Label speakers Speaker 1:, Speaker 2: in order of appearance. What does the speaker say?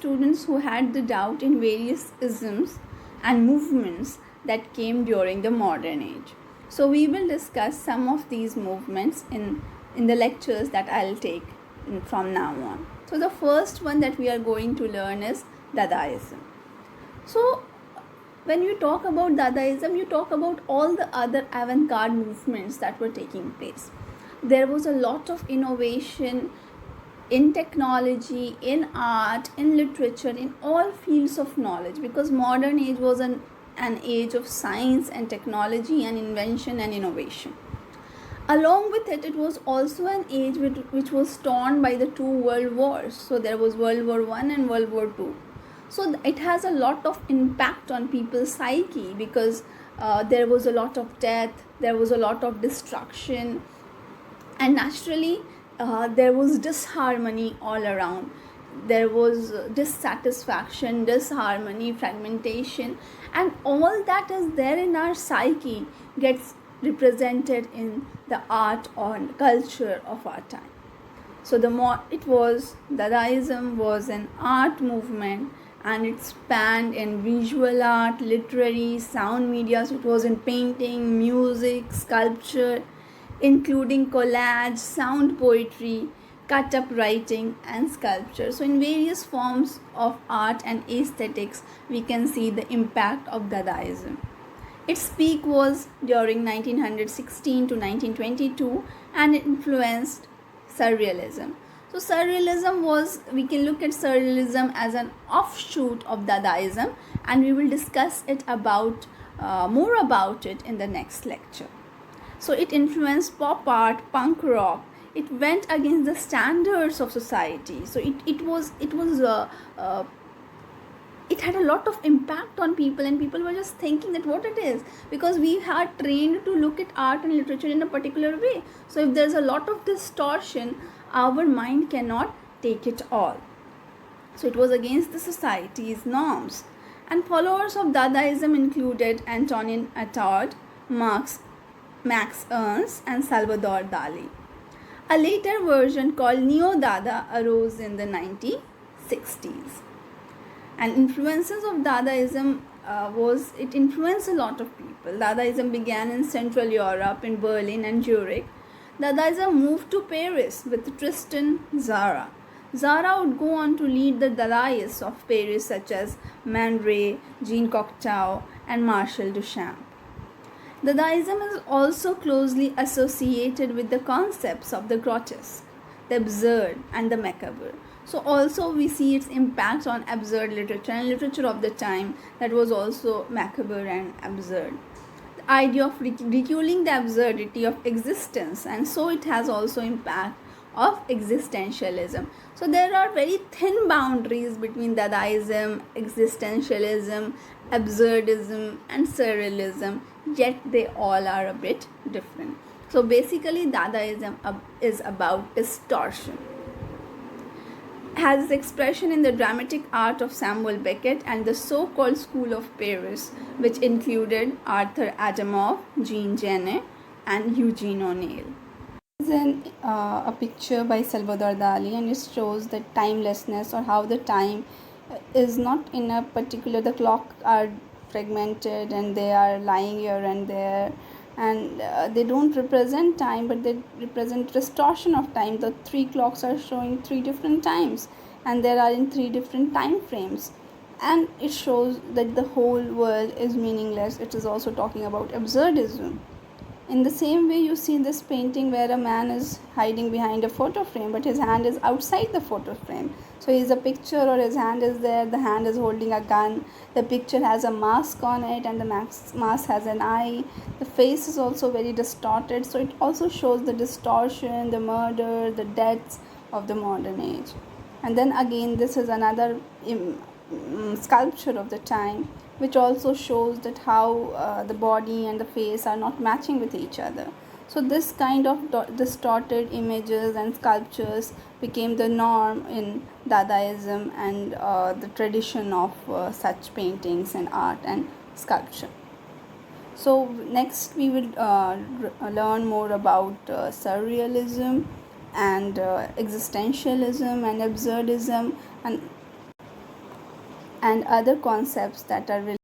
Speaker 1: students who had the doubt in various isms and movements that came during the modern age. So we will discuss some of these movements in the lectures that I'll take from now on. So the first one that we are going to learn is Dadaism. So when you talk about Dadaism, you talk about all the other avant-garde movements that were taking place. There was a lot of innovation in technology, in art, in literature, in all fields of knowledge, because modern age was an age of science and technology and invention and innovation. Along with it, it was also an age which was torn by the two world wars. So there was World War I and World War II. So it has a lot of impact on people's psyche, because there was a lot of death, there was a lot of destruction, and naturally there was disharmony all around. There was dissatisfaction, disharmony, fragmentation, and all that is there in our psyche gets represented in the art or culture of our time. So Dadaism was an art movement, and it spanned in visual art, literary, sound media. So it was in painting, music, sculpture, including collage, sound poetry, cut-up writing, and sculpture. So in various forms of art and aesthetics, we can see the impact of Dadaism. Its peak was during 1916 to 1922, and it influenced Surrealism. So we can look at Surrealism as an offshoot of Dadaism, and we will discuss it more about it in the next lecture. So it influenced pop art, punk rock. It went against the standards of society. So it had a lot of impact on people, and people were just thinking that what it is, because we are trained to look at art and literature in a particular way. So if there's a lot of distortion, our mind cannot take it all. So it was against the society's norms. And followers of Dadaism included Antonin Artaud, Max Ernst, and Salvador Dali. A later version called Neo-Dada arose in the 1960s. And influences of Dadaism it influenced a lot of people. Dadaism began in Central Europe, in Berlin and Zurich. Dadaism moved to Paris with Tristan Tzara. Tzara would go on to lead the Dadaists of Paris, such as Man Ray, Jean Cocteau, and Marcel Duchamp. Dadaism is also closely associated with the concepts of the grotesque, the absurd, and the macabre. So also we see its impact on absurd literature and literature of the time that was also macabre and absurd. The idea of ridiculing the absurdity of existence, and so it has also impact of existentialism. So there are very thin boundaries between Dadaism, existentialism, absurdism, and surrealism, yet they all are a bit different. So basically Dadaism is about distortion. Has its expression in the dramatic art of Samuel Beckett and the so-called School of Paris, which included Arthur Adamov, Jean Genet, and Eugene O'Neill. This is a picture by Salvador Dali, and it shows the timelessness, or how the time is not in a particular, the clock are fragmented and they are lying here and there, and they don't represent time, but they represent distortion of time. The three clocks are showing three different times, and they are in three different time frames, and it shows that the whole world is meaningless. It is also talking about absurdism. In the same way, you see this painting where a man is hiding behind a photo frame, but his hand is outside the photo frame. So he is a picture, or his hand is there, the hand is holding a gun, the picture has a mask on it, and the mask has an eye. The face is also very distorted, so it also shows the distortion, the murder, the deaths of the modern age. And then again, this is another sculpture of the time, which also shows that how the body and the face are not matching with each other. So this kind of distorted images and sculptures became the norm in Dadaism and the tradition of such paintings and art and sculpture. So next we will learn more about surrealism and existentialism and absurdism, and and other concepts that are